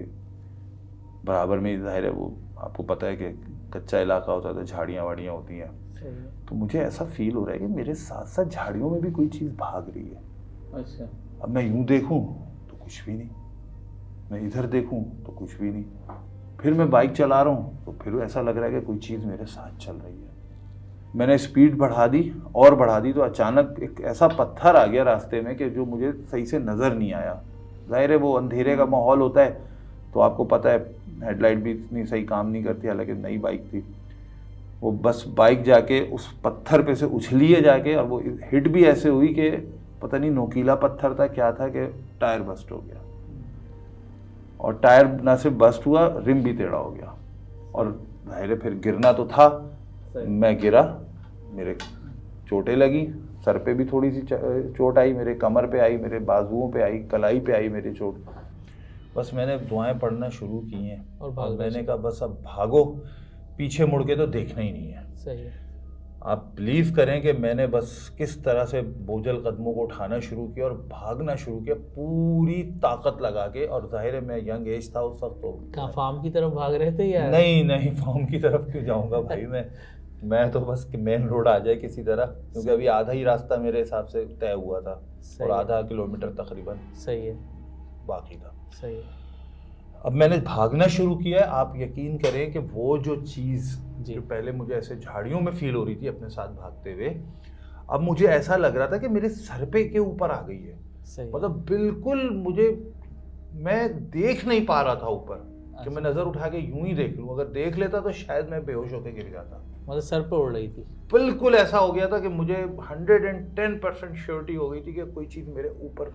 B: برابر میں ظاہر ہے وہ آپ کو پتہ ہے کہ کچا علاقہ ہوتا ہے تو جھاڑیاں واڑیاں ہوتی ہیں, تو مجھے ایسا فیل ہو رہا ہے کہ میرے ساتھ ساتھ جھاڑیوں میں بھی کوئی چیز بھاگ رہی ہے. اچھا, اب میں یوں دیکھوں تو کچھ بھی نہیں, میں ادھر دیکھوں تو کچھ بھی نہیں, پھر میں بائک چلا رہا ہوں تو پھر ایسا لگ رہا ہے کہ کوئی چیز میرے ساتھ چل رہی ہے. میں نے اسپیڈ بڑھا دی اور بڑھا دی, تو اچانک ایک ایسا پتھر آ گیا راستے میں کہ جو مجھے صحیح سے نظر نہیں آیا. ظاہر ہے وہ اندھیرے کا ماحول ہوتا ہے, تو آپ کو پتہ ہے ہیڈ لائٹ بھی اتنی صحیح کام نہیں کرتی, حالانکہ نئی بائک تھی. وہ بس بائک جا کے اس پتھر پہ سے اچھلی ہے جا کے, اور وہ ہٹ بھی ایسے ہوئی کہ پتہ نہیں نوکیلا پتھر تھا کیا تھا, کہ ٹائر بسٹ ہو گیا. اور ٹائر نہ صرف بسٹ ہوا, رم بھی ٹیڑھا ہو گیا. اور ظاہر ہے پھر گرنا تو تھا, میں گرا, میرے چوٹیں لگی, سر پہ بھی تھوڑی سی چوٹ آئی, میرے کمر پہ آئی, میرے بازوؤں پہ آئی, کلائی پہ آئی میری چوٹ. بس میں نے دعائیں پڑھنا شروع کی ہیں, اور میں نے کہا بس اب بھاگو, پیچھے مڑ کے تو دیکھنا ہی نہیں ہے. صحیح. آپ بلیو کریں کہ میں نے بس کس طرح سے بوجھل قدموں کو اٹھانا شروع کیا اور بھاگنا شروع کیا پوری طاقت لگا کے. اور ظاہر ہے میں ینگ ایج تھا اس وقت, تو
A: کہاں فارم کی طرف بھاگ رہے تھے یا
B: نہیں فارم کی طرف کیوں جاؤں گا بھائی, میں تو بس مین روڈ آ جائے کسی طرح, کیونکہ ابھی آدھا ہی راستہ میرے حساب سے طے ہوا تھا, اور آدھا کلومیٹر تقریباً
A: صحیح ہے
B: باقی تھا.
A: صحیح.
B: اب میں نے بھاگنا شروع کیا ہے. آپ یقین کریں کہ وہ جو چیز جو پہلے مجھے ایسے جھاڑیوں میں فیل ہو رہی تھی اپنے ساتھ بھاگتے ہوئے, اب مجھے ایسا لگ رہا تھا کہ میرے سر پہ کے اوپر آ گئی ہے. مطلب بالکل مجھے, میں دیکھ نہیں پا رہا تھا اوپر, کہ میں نظر اٹھا کے یوں ہی دیکھ لوں, اگر دیکھ لیتا تو شاید میں بے ہوش ہو کے گر جاتا.
A: مطلب سر پہ اڑ رہی تھی,
B: بالکل ایسا ہو گیا تھا کہ مجھے 110% شیورٹی ہو گئی تھی کہ کوئی چیز میرے اوپر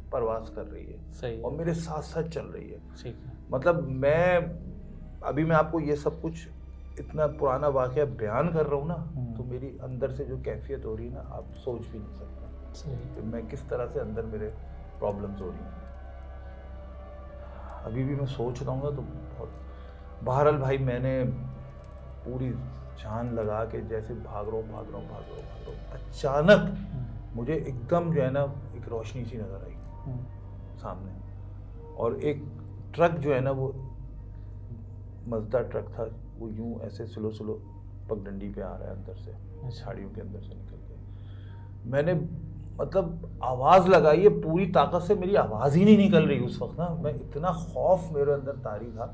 B: پرواز کر رہی ہے, اور میرے ساتھ ساتھ چل رہی ہے. مطلب میں آپ کو یہ سب کچھ اتنا پرانا واقعہ بیان کر رہا ہوں نا, تو میری اندر سے جو کیفیت ہو رہی ہے نا, آپ سوچ بھی نہیں سکتے کہ میں کس طرح سے اندر میرے پرابلمز ہو رہی ہیں. ابھی بھی میں سوچ رہا ہوں گا تو بہت. بہرحال بھائی میں نے پوری جان لگا کے جیسے بھاگ رہا ہوں, اچانک مجھے ایک دم جو ہے نا ایک روشنی سی نظر آئی سامنے, اور ایک ٹرک جو ہے نا, وہ مزدا ٹرک تھا, وہ یوں ایسے سلو پگڈنڈی پہ آ رہا ہے اندر سے, جھاڑیوں کے اندر سے نکل کے. میں نے
C: مطلب آواز لگائی ہے پوری طاقت سے, میری آواز ہی نہیں نکل رہی اس وقت نا, میں اتنا خوف میرے اندر طاری تھا.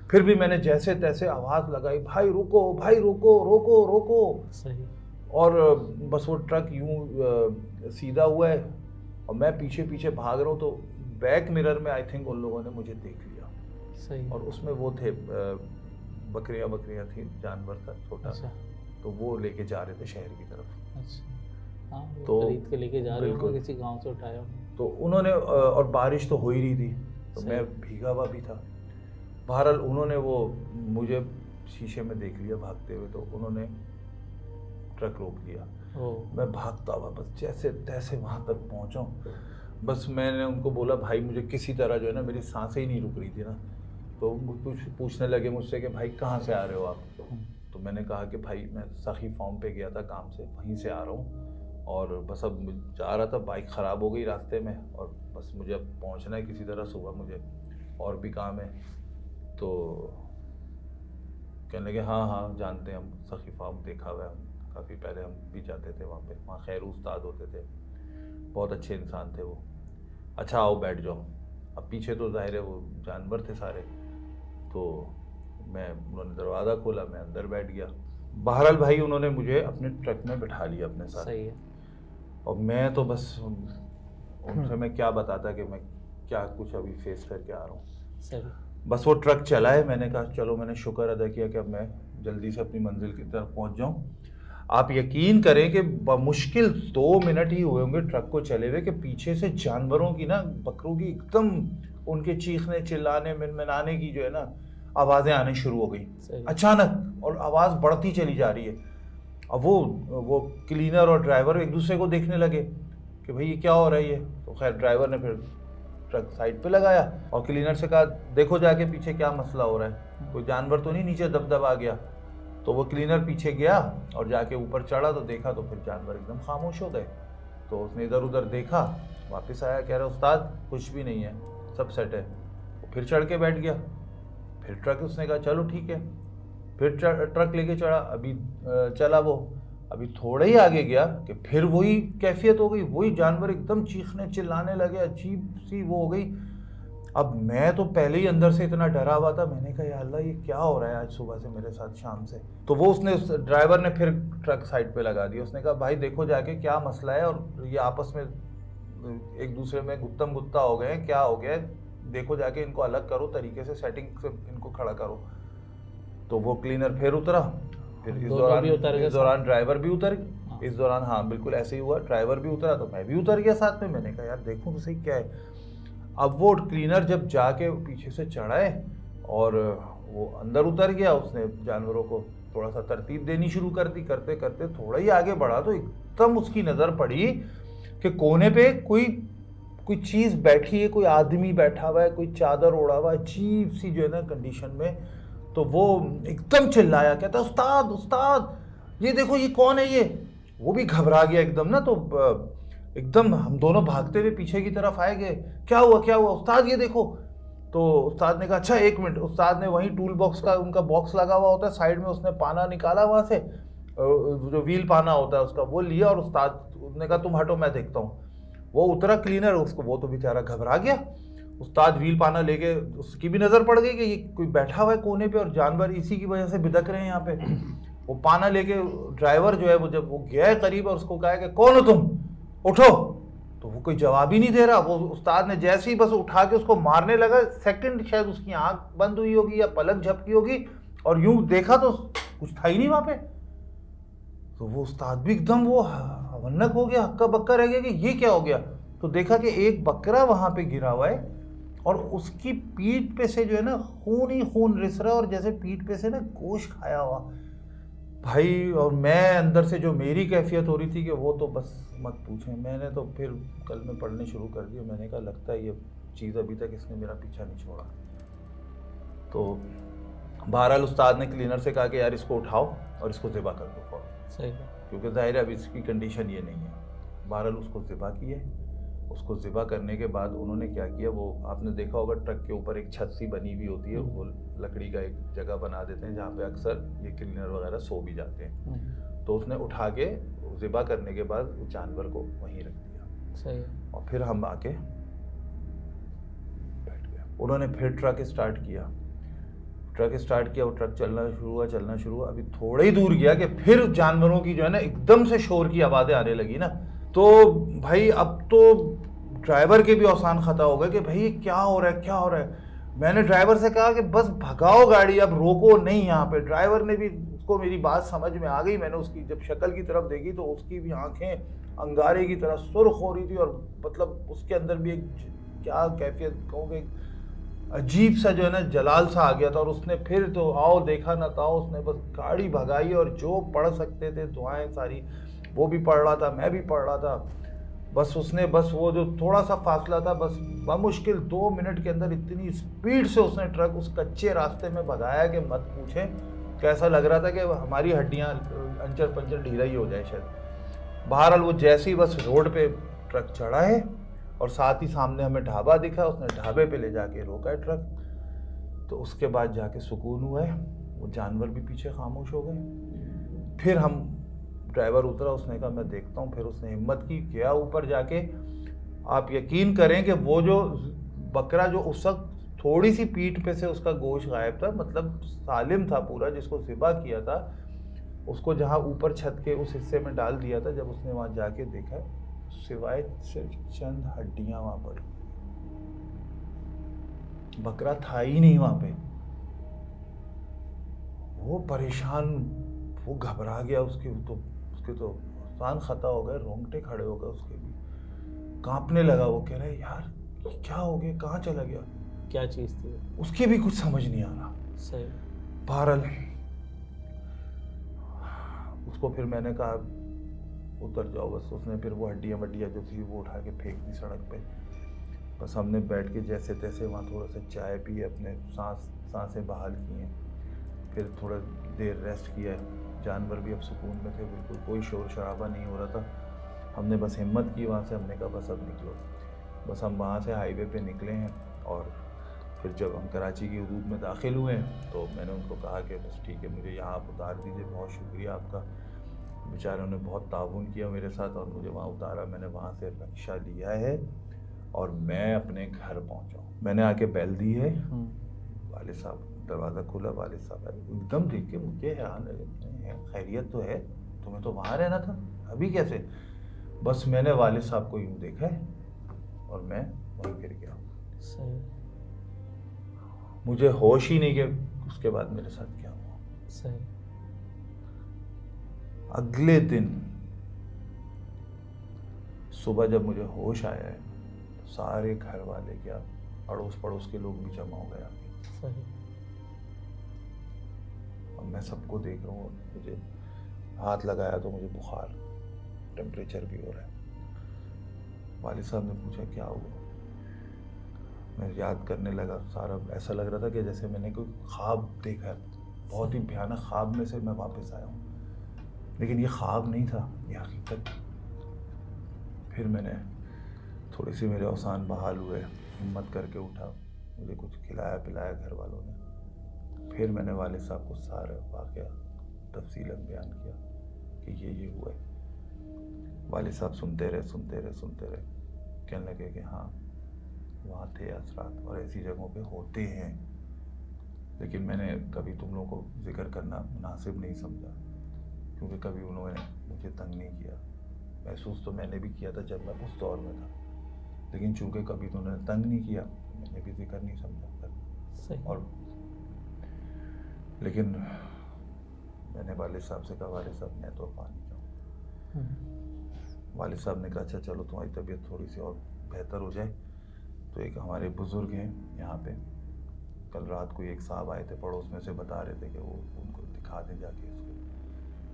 C: پھر بھی میں نے جیسے تیسے آواز لگائی, بھائی روکو بھائی روکو روکو روکو.
A: صحیح.
C: اور بس وہ ٹرک یوں سیدھا ہوا ہے اور میں پیچھے پیچھے بھاگ رہا ہوں, تو بیک مرر میں آئی تھنک ان لوگوں نے مجھے دیکھ لیا.
A: صحیح.
C: اور اس میں وہ تھے بکریاں تھیں, جانور تھا چھوٹا, تو وہ لے کے جا رہے تھے شہر کی طرف.
A: اچھا. ہاں,
C: تو
A: خرید کے لے کے جا رہے ہوں
C: بالکل
A: کسی گاؤں سے اٹھایا.
C: تو انہوں نے, اور بارش تو ہو ہی رہی تھی تو میں بھیگا ہوا بھی تھا. بہرحال انہوں نے وہ مجھے شیشے میں دیکھ لیا بھاگتے ہوئے, تو انہوں نے ٹرک روک دیا. میں بھاگتا ہوا بس جیسے تیسے وہاں تک پہنچا ہوں. بس میں نے ان کو بولا بھائی مجھے کسی طرح جو ہے نا, میری سانسیں ہی نہیں رک رہی تھی نا, تو کچھ پوچھنے لگے مجھ سے کہ بھائی کہاں سے آ رہے ہو آپ. تو میں نے کہا کہ بھائی میں سخی فارم پہ گیا تھا کام سے, وہیں سے آ رہا ہوں, اور بس اب جا رہا تھا, بائک خراب ہو گئی راستے میں, اور بس مجھے اب پہنچنا ہے کسی طرح, صبح مجھے اور بھی کام ہے. تو کہنے لگے ہاں جانتے ہیں ہم, سخی فارم دیکھا ہوا ہے, ہم کافی پہلے ہم بھی جاتے تھے وہاں پہ, وہاں خیر استاد ہوتے تھے, بہت اچھے انسان تھے وہ. اچھا آؤ بیٹھ جاؤ. اب پیچھے تو ظاہر ہے وہ جانور تھے سارے, تو انہوں نے دروازہ کھولا, میں اندر بیٹھ گیا. بہرحال بھائی انہوں نے مجھے اپنے ٹرک میں بٹھا لیا اپنے ساتھ.
A: صحیح ہے.
C: اور میں تو بس ان سے میں کیا بتاتا کہ میں کیا کچھ ابھی فیس کر کے آ رہا ہوں.
A: صحیح.
C: بس وہ ٹرک چلا ہے, میں نے کہا چلو, میں نے شکر ادا کیا کہ اب میں جلدی سے اپنی منزل کی طرف پہنچ جاؤں. آپ یقین کریں کہ بمشکل 2 منٹ ہی ہوئے ہوں گے ٹرک کو چلے ہوئے کہ پیچھے سے جانوروں کی نا, بکروں کی ایک دم ان کے چیخنے چلانے منمنانے کی جو ہے نا آوازیں آنے شروع ہو گئی اچانک, اور آواز بڑھتی چلی جا رہی ہے. اب وہ کلینر اور ڈرائیور ایک دوسرے کو دیکھنے لگے کہ بھئی یہ کیا ہو رہا ہے یہ. تو خیر ڈرائیور نے پھر ٹرک سائڈ پہ لگایا اور کلینر سے کہا دیکھو جا کے پیچھے کیا مسئلہ ہو رہا ہے, کوئی جانور تو نہیں نیچے دب آ گیا. تو وہ کلینر پیچھے گیا اور جا کے اوپر چڑھا تو دیکھا تو پھر جانور ایک دم خاموش ہو گئے. تو اس نے ادھر ادھر دیکھا, واپس آیا, کہہ رہا استاد کچھ بھی نہیں ہے, سب سیٹ ہے. وہ پھر چڑھ کے بیٹھ گیا. پھر ٹرک, اس نے کہا چلو ٹھیک ہے, پھر ٹرک لے کے چڑھا. ابھی چلا وہ, ابھی تھوڑا ہی آگے گیا کہ پھر وہی کیفیت ہو گئی, وہی جانور ایک دم چیخنے چلانے لگے, عجیب سی وہ ہو گئی. اب میں تو پہلے ہی اندر سے اتنا ڈرا ہوا تھا, میں نے کہا یا اللہ یہ کیا ہو رہا ہے آج صبح سے میرے ساتھ شام سے. تو وہ ڈرائیور نے پھر ٹرک سائڈ پہ لگا دیا. اس نے کہا بھائی دیکھو جا کے کیا مسئلہ ہے, اور یہ آپس میں ایک دوسرے میں گتم گتا ہو گئے ہیں, کیا ہو گیا ہے, دیکھو جا کے ان کو الگ کرو, طریقے سے سیٹنگ سے ان کو کھڑا کرو. تو وہ کلینر پھر اترا, پھر اس دوران ڈرائیور بھی اتر, اس دوران ہاں بالکل ایسے ہی ہوا, ڈرائیور بھی اترا تو میں بھی اتر گیا ساتھ میں. میں نے کہا یار دیکھوں تو صحیح کیا ہے. اب وہ کلینر جب جا کے پیچھے سے چڑھائے اور وہ اندر اتر گیا, اس نے جانوروں کو تھوڑا سا ترتیب دینی شروع کر دی. کرتے کرتے تھوڑا ہی آگے بڑھا تو ایک دم اس کی نظر پڑی کہ کونے پہ کوئی چیز بیٹھی ہے, کوئی آدمی بیٹھا ہوا ہے, کوئی چادر اوڑا ہوا ہے, عجیب سی جو ہے نا کنڈیشن میں. تو وہ ایک دم چلایا, کہتا استاد استاد یہ دیکھو یہ کون ہے یہ. وہ بھی گھبرا گیا ایک دم نا, تو ایک دم ہم دونوں بھاگتے ہوئے پیچھے کی طرف آئے گئے, کیا ہوا استاد یہ دیکھو. تو استاد نے کہا اچھا 1 منٹ. استاد نے وہیں ٹول باکس کا, ان کا باکس لگا ہوا ہوتا ہے سائڈ میں, اس نے پانا نکالا وہاں سے, جو ویل پانا ہوتا ہے اس کا, وہ لیا, اور استاد نے کہا تم ہٹو میں دیکھتا ہوں. وہ اترا کلینر, اس کو وہ تو بیچارہ گھبرا گیا. استاد ویل پانا لے کے, اس کی بھی نظر پڑ گئی کہ یہ کوئی بیٹھا ہوا ہے کونے پہ اور جانور اسی کی وجہ سے بدک رہے ہیں یہاں پہ. وہ پانا لے کے ڈرائیور جو ہے وہ جب وہ گیا ہے قریب اور اس کو کہا کہ کون ہو تم, اٹھو, تو وہ کوئی جواب ہی نہیں دے رہا. وہ استاد نے جیسے ہی بس اٹھا کے اس کو مارنے لگا, سیکنڈ شاید اس کی آنکھ بند ہوئی ہوگی یا پلک جھپکی ہوگی, اور یوں دیکھا تو کچھ تھا ہی نہیں وہاں پہ. تو وہ استاد بھی ایک دم وہ ہونک ہو گیا, ہکا بکا رہ گیا کہ یہ کیا ہو گیا. تو دیکھا کہ ایک بکرا وہاں پہ گرا ہوا ہے اور اس کی پیٹھ پہ سے جو ہے نا خون ہی خون رس رہا ہے, اور جیسے پیٹھ پہ سے نا گوشت کھایا ہوا بھائی. اور میں اندر سے جو میری کیفیت ہو رہی تھی کہ وہ تو بس مت پوچھیں. میں نے تو پھر کل میں پڑھنے شروع کر دیا. میں نے کہا لگتا ہے یہ چیز ابھی تک اس نے میرا پیچھا نہیں چھوڑا. تو بہرحال استاد نے کلینر سے کہا کہ یار اس کو اٹھاؤ اور اس کو ذبح کر دو فوراً, کیونکہ ظاہر ہے اب اس کی کنڈیشن یہ نہیں ہے. بہرحال اس کو ذبح کیا. اس کو ذبح کرنے کے بعد انہوں نے کیا کیا, وہ آپ نے دیکھا ہوگا ٹرک کے اوپر ایک چھت سی بنی ہوئی ہوتی ہے, وہ لکڑی کا ایک جگہ بنا دیتے ہیں جہاں پہ اکثر یہ کلینر وغیرہ سو بھی جاتے ہیں. تو اس نے اٹھا کے ذبح کرنے کے بعد جانور کو وہیں رکھ دیا.
A: صحیح.
C: اور پھر ہم آ کے بیٹھ گئے. انہوں نے پھر ٹرک اسٹارٹ کیا وہ ٹرک چلنا شروع ہوا. ابھی تھوڑا ہی دور گیا کہ پھر جانوروں کی جو ہے نا ایک دم سے شور کی آوازیں آنے لگی نا. تو بھائی اب تو ڈرائیور کے بھی اوسان خطا ہو گئے کہ بھائی کیا ہو رہا ہے. میں نے ڈرائیور سے کہا کہ بس بھگاؤ گاڑی, اب روکو نہیں یہاں پہ. ڈرائیور نے بھی, اس کو میری بات سمجھ میں آ گئی. میں نے اس کی جب شکل کی طرف دیکھی تو اس کی بھی آنکھیں انگارے کی طرح سرخ ہو رہی تھی, اور مطلب اس کے اندر بھی ایک کیا کیفیت کہوں گے, عجیب سا جو ہے نا جلال سا آ گیا تھا. اور اس نے پھر تو آؤ دیکھا نہ تھا, اس نے بس گاڑی بھگائی اور جو پڑھ سکتے تھے دعائیں ساری وہ بھی پڑھ رہا تھا, میں بھی پڑھ رہا تھا. بس اس نے بس وہ جو تھوڑا سا فاصلہ تھا بس بمشکل 2 منٹ کے اندر اتنی اسپیڈ سے اس نے ٹرک اس کچے راستے میں بھگایا کہ مت پوچھیں. کیسا لگ رہا تھا کہ ہماری ہڈیاں انچر پنچر ڈھیلا ہی ہو جائے شاید. بہرحال وہ جیسے ہی بس روڈ پہ ٹرک چڑھا ہے اور ساتھ ہی سامنے ہمیں ڈھابا دکھا, اس نے ڈھابے پہ لے جا کے روکا ہے ٹرک. تو اس کے بعد جا کے سکون ہوا ہے, وہ جانور بھی پیچھے خاموش ہو گئے. پھر ہم ڈرائیور اترا, اس نے کہا میں دیکھتا ہوں. پھر اس نے ہمت کی, گیا اوپر جا کے. آپ یقین کریں کہ وہ جو بکرا جو اس وقت تھوڑی سی پیٹھ پہ سے اس کا گوشت غائب تھا, مطلب سالم تھا پورا, جس کو ذبح کیا تھا اس کو جہاں اوپر چھت کے اس حصے میں ڈال دیا تھا, جب اس نے وہاں جا کے دیکھا سوائے صرف چند ہڈیاں وہاں پڑی, بکرا تھا ہی نہیں وہاں پہ. وہ پریشان, وہ گھبرا گیا. اس کے تو آسان خطا ہو گئے, رونگٹے کھڑے ہو گئے اس کے بھی, کانپنے لگا. وہ کہہ رہا ہے یار کیا ہو گیا, کہاں چلا گیا,
A: کیا چیز تھی
C: اس کے بھی کچھ سمجھ نہیں آ رہا.
A: صحیح.
C: بہرحال اس کو پھر میں نے کہا اتر جاؤ بس. اس نے پھر وہ ہڈیاں جو تھی وہ اٹھا کے پھینک دی سڑک پہ. بس ہم نے بیٹھ کے جیسے تیسے وہاں تھوڑا سا چائے پی, اپنے سانسیں بحال کی ہیں, پھر تھوڑا دیر ریسٹ کیا ہے. جانور بھی اب سکون میں تھے, بالکل کوئی شور شرابہ نہیں ہو رہا تھا. ہم نے بس ہمت کی وہاں سے, ہم نے کہا بس اب نکلو. بس ہم وہاں سے ہائی وے پہ نکلے ہیں, اور پھر جب ہم کراچی کی حدود میں داخل ہوئے ہیں تو میں نے ان کو کہا کہ بس ٹھیک ہے مجھے یہاں آپ اتار دیجیے, بہت شکریہ آپ کا. بیچاروں نے بہت تعاون کیا میرے ساتھ اور مجھے وہاں اتارا. میں نے وہاں سے رکشہ لیا ہے اور میں اپنے گھر پہنچا ہوں. میں نے آ کے بیل دی ہے, والد صاحب دروازہ کھولا, والد صاحب ایک دم دیکھ کے مجھے خیریت تو ہے, تمہیں تو وہاں رہنا تھا, ابھی کیسے؟ بس میں نے والد صاحب کو یوں دیکھا ہے اور میں وہیں گر گیا.
A: صحیح.
C: مجھے ہوش ہی نہیں کہ اس کے بعد میرے ساتھ کیا ہوا.
A: صحیح.
C: اگلے دن صبح جب مجھے ہوش آیا ہے تو سارے گھر والے کیا اڑوس پڑوس کے لوگ بھی جمع ہو گیا.
A: صحیح.
C: اور میں سب کو دیکھ رہا ہوں, مجھے ہاتھ لگایا تو مجھے بخار, ٹیمپریچر بھی ہو رہا ہے. والد صاحب نے پوچھا کیا ہوا, میں یاد کرنے لگا. سارا ایسا لگ رہا تھا کہ جیسے میں نے کوئی خواب دیکھا ہے, بہت ہی بھیانک خواب میں سے میں واپس آیا ہوں, لیکن یہ خواب نہیں تھا, یہ حقیقت. پھر میں نے تھوڑی سی میرے اوسان بحال ہوئے, ہمت کر کے اٹھا, مجھے کچھ کھلایا پلایا گھر والوں نے. پھر میں نے والد صاحب کو سارا واقعہ تفصیلاً بیان کیا کہ یہ ہوا ہے. والد صاحب سنتے رہے, کہنے لگے کہ ہاں وہاں تھے اثرات, اور ایسی جگہوں پہ ہوتے ہیں, لیکن میں نے کبھی تم لوگوں کو ذکر کرنا مناسب نہیں سمجھا, کیونکہ کبھی انہوں نے مجھے تنگ نہیں کیا. محسوس تو میں نے بھی کیا تھا جب میں اس دور میں تھا, لیکن چونکہ کبھی تو انہوں نے تنگ نہیں کیا, میں نے بھی ذکر نہیں سمجھا. اور لیکن میں نے والد صاحب سے کہا والد صاحب میں تو پانی جاؤں. والد صاحب نے کہا اچھا چلو تمہاری طبیعت تھوڑی سی اور بہتر ہو جائے تو ایک ہمارے بزرگ ہیں یہاں پہ, کل رات کو ایک صاحب آئے تھے پڑوس میں سے, بتا رہے تھے کہ وہ ان کو دکھا دیں جا کے,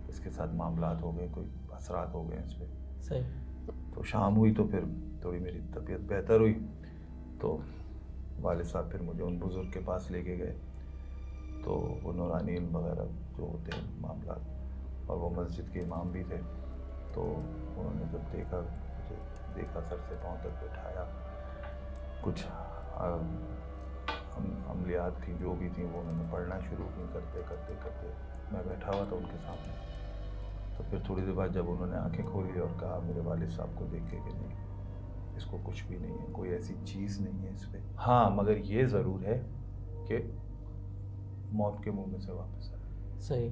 C: اس کے ساتھ معاملات ہو گئے, کوئی اثرات ہو گئے اس پہ.
A: صحیح.
C: تو شام ہوئی تو پھر تھوڑی میری طبیعت بہتر ہوئی, تو والد صاحب پھر مجھے ان بزرگ کے پاس لے کے گئے. تو وہ نورانی علم وغیرہ جو ہوتے ہیں معاملات, اور وہ مسجد کے امام بھی تھے, تو انہوں نے جب دیکھا مجھے سر سے پاؤں تک بٹھایا, کچھ عملیات تھیں جو بھی تھیں وہ انہوں نے پڑھنا شروع کی. کرتے میں بیٹھا ہوا تھا ان کے سامنے. تو پھر تھوڑی دیر بعد جب انہوں نے آنکھیں کھولی اور کہا میرے والد صاحب کو دیکھ کے کہ نہیں اس کو کچھ بھی نہیں ہے, کوئی ایسی چیز نہیں ہے اس پہ. ہاں مگر یہ ضرور ہے کہ موت کے منہ میں سے واپس آئے.
A: صحیح.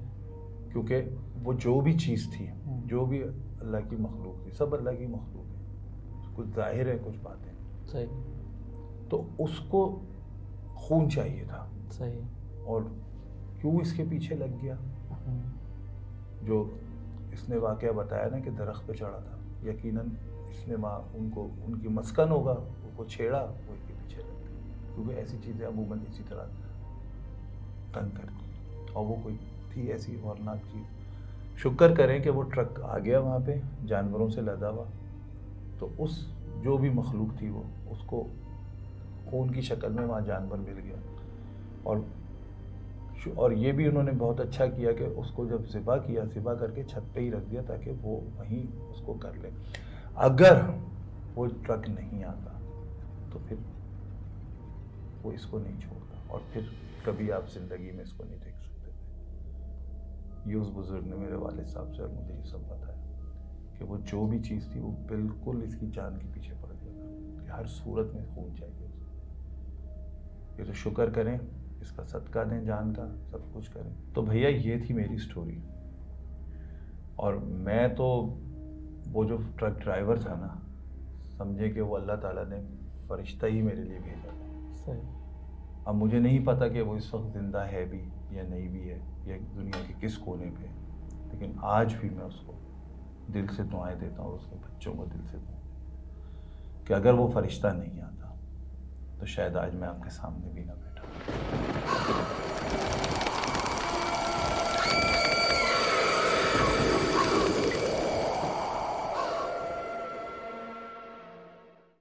C: کیونکہ وہ جو بھی چیز تھی, جو بھی اللہ کی مخلوق تھی, سب اللہ کی مخلوق ہے, کچھ ظاہر ہے کچھ باتیں.
A: صحیح.
C: تو اس کو خون چاہیے تھا.
A: صحیح.
C: اور کیوں اس کے پیچھے لگ گیا؟ جو اس نے واقعہ بتایا نا کہ درخت پہ چڑھا تھا, یقیناً اس نے ان کو ان کی مسکن ہوگا, ان کو چھیڑا, وہ اس کے پیچھے لگ گیا. کیونکہ ایسی چیزیں عموماً اسی طرح تنگ کرتی, اور وہ کوئی تھی ایسی غورناک چیز. شکر کریں کہ وہ ٹرک آ گیا وہاں پہ جانوروں سے لدا ہوا, تو اس جو بھی مخلوق تھی وہ اس کو خون کی شکل میں وہاں جانور مل گیا. اور یہ بھی انہوں نے بہت اچھا کیا کہ اس کو جب ذبح کیا, ذبح کر کے چھت پہ ہی رکھ دیا تاکہ وہ وہیں اس کو کر لے. اگر وہ ٹرک نہیں آتا تو پھر وہ اس کو نہیں چھوڑتا, اور پھر کبھی آپ زندگی میں اس کو نہیں دیکھ سکتے تھے. یہ اس بزرگ نے میرے والد صاحب سے اور مجھے یہ سب بتایا کہ وہ جو بھی چیز تھی وہ بالکل اس کی جان کے پیچھے پڑ گیا تھا, کہ ہر صورت میں خون چاہیے اس کو. یہ تو شکر کریں, اس کا صدقہ دیں جان کا, سب کچھ کریں. تو بھیا یہ تھی میری سٹوری. اور میں تو وہ جو ٹرک ڈرائیور تھا نا, سمجھے کہ وہ اللہ تعالیٰ نے فرشتہ ہی میرے لیے بھیجا تھا.
A: صحیح.
C: اب مجھے نہیں پتا کہ وہ اس وقت زندہ ہے بھی یا نہیں بھی ہے, یا دنیا کے کس کونے پہ, لیکن آج بھی میں اس کو دل سے دعائیں دیتا ہوں, اس کے بچوں کو دل سے دعائیں, کہ اگر وہ فرشتہ نہیں آتا تو شاید آج میں آپ کے سامنے بھی نہ بیٹھا.